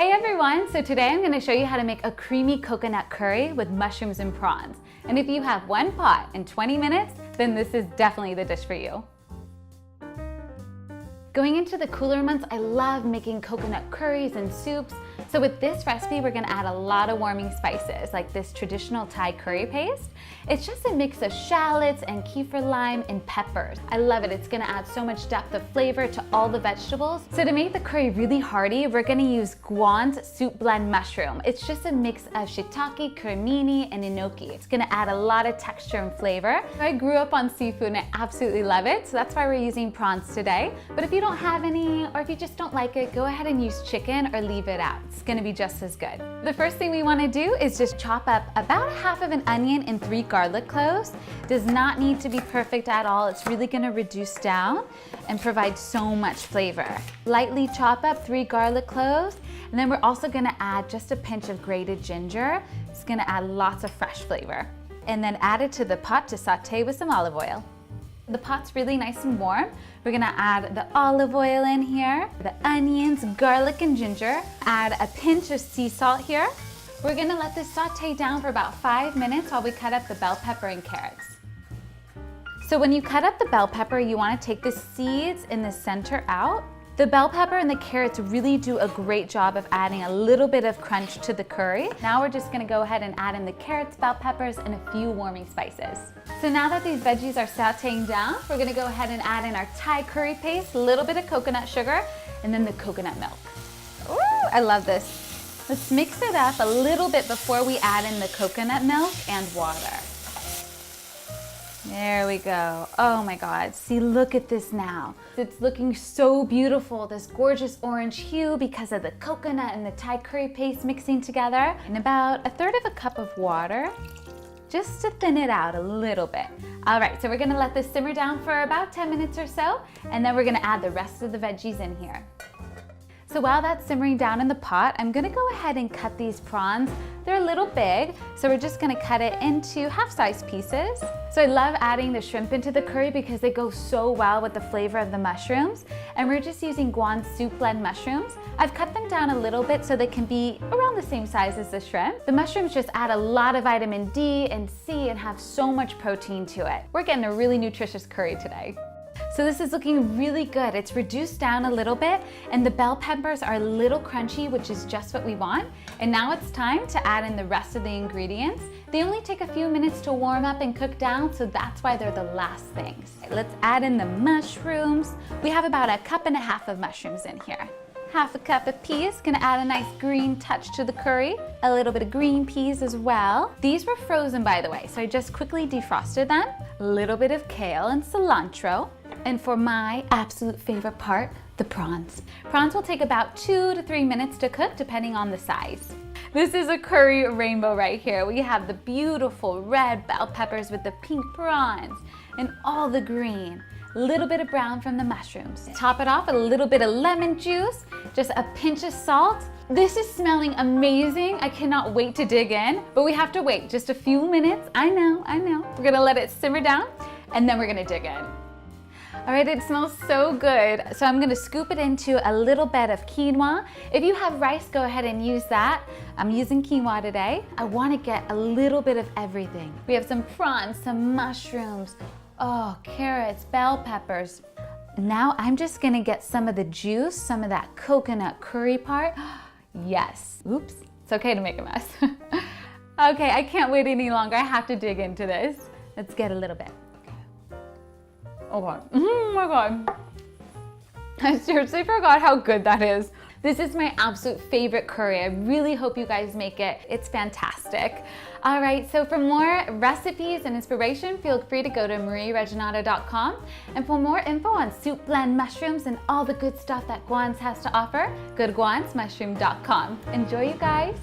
Hey everyone, so today I'm going to show you how to make a creamy coconut curry with mushrooms and prawns. And if you have one pot in 20 minutes, then this is definitely the dish for you. Going into the cooler months, I love making coconut curries and soups. So with this recipe, we're gonna add a lot of warming spices, like this traditional Thai curry paste. It's just a mix of shallots and kefir lime and peppers. I love it. It's gonna add so much depth of flavor to all the vegetables. So to make the curry really hearty, we're gonna use Guan's soup blend mushroom. It's just a mix of shiitake, cremini, and enoki. It's gonna add a lot of texture and flavor. I grew up on seafood and I absolutely love it, so that's why we're using prawns today. But if you don't have any, or if you just don't like it, go ahead and use chicken or leave it out. It's gonna be just as good. The first thing we wanna do is just chop up about half of an onion and 3 garlic cloves. Does not need to be perfect at all. It's really gonna reduce down and provide so much flavor. Lightly chop up 3 garlic cloves, and then we're also gonna add just a pinch of grated ginger. It's gonna add lots of fresh flavor. And then add it to the pot to saute with some olive oil. The pot's really nice and warm. We're gonna add the olive oil in here, the onions, garlic, and ginger. Add a pinch of sea salt here. We're gonna let this saute down for about 5 minutes while we cut up the bell pepper and carrots. So when you cut up the bell pepper, you wanna take the seeds in the center out. The bell pepper and the carrots really do a great job of adding a little bit of crunch to the curry. Now we're just gonna go ahead and add in the carrots, bell peppers, and a few warming spices. So now that these veggies are sauteing down, we're gonna go ahead and add in our Thai curry paste, a little bit of coconut sugar, and then the coconut milk. Ooh, I love this. Let's mix it up a little bit before we add in the coconut milk and water. There we go. Oh my God, see, look at this now. It's looking so beautiful, this gorgeous orange hue because of the coconut and the Thai curry paste mixing together. And about 1/3 cup of water, just to thin it out a little bit. All right, so we're gonna let this simmer down for about 10 minutes or so, and then we're gonna add the rest of the veggies in here. So while that's simmering down in the pot, I'm gonna go ahead and cut these prawns. They're a little big, so we're just gonna cut it into half-size pieces. So I love adding the shrimp into the curry because they go so well with the flavor of the mushrooms. And we're just using Guan's soup blend mushrooms. I've cut them down a little bit so they can be around the same size as the shrimp. The mushrooms just add a lot of vitamin D and C and have so much protein to it. We're getting a really nutritious curry today. So this is looking really good. It's reduced down a little bit, and the bell peppers are a little crunchy, which is just what we want. And now it's time to add in the rest of the ingredients. They only take a few minutes to warm up and cook down, so that's why they're the last things. Let's add in the mushrooms. We have about 1.5 cups of mushrooms in here. 1/2 cup of peas, gonna add a nice green touch to the curry. A little bit of green peas as well. These were frozen, by the way, so I just quickly defrosted them. A little bit of kale and cilantro. And for my absolute favorite part, the prawns. Prawns will take about 2 to 3 minutes to cook, depending on the size. This is a curry rainbow right here. We have the beautiful red bell peppers with the pink prawns and all the green. A little bit of brown from the mushrooms. Top it off with a little bit of lemon juice, just a pinch of salt. This is smelling amazing. I cannot wait to dig in, but we have to wait just a few minutes. I know. We're gonna let it simmer down, and then we're gonna dig in. All right, it smells so good. So I'm gonna scoop it into a little bit of quinoa. If you have rice, go ahead and use that. I'm using quinoa today. I wanna get a little bit of everything. We have some prawns, some mushrooms, carrots, bell peppers. Now I'm just gonna get some of the juice, some of that coconut curry part. Yes, oops, it's okay to make a mess. Okay, I can't wait any longer. I have to dig into this. Let's get a little bit. Oh God, oh my God. I seriously forgot how good that is. This is my absolute favorite curry. I really hope you guys make it. It's fantastic. All right, so for more recipes and inspiration, feel free to go to mariereginato.com. And for more info on soup blend mushrooms and all the good stuff that Guan's has to offer, go to guansmushroom.com. Enjoy, you guys.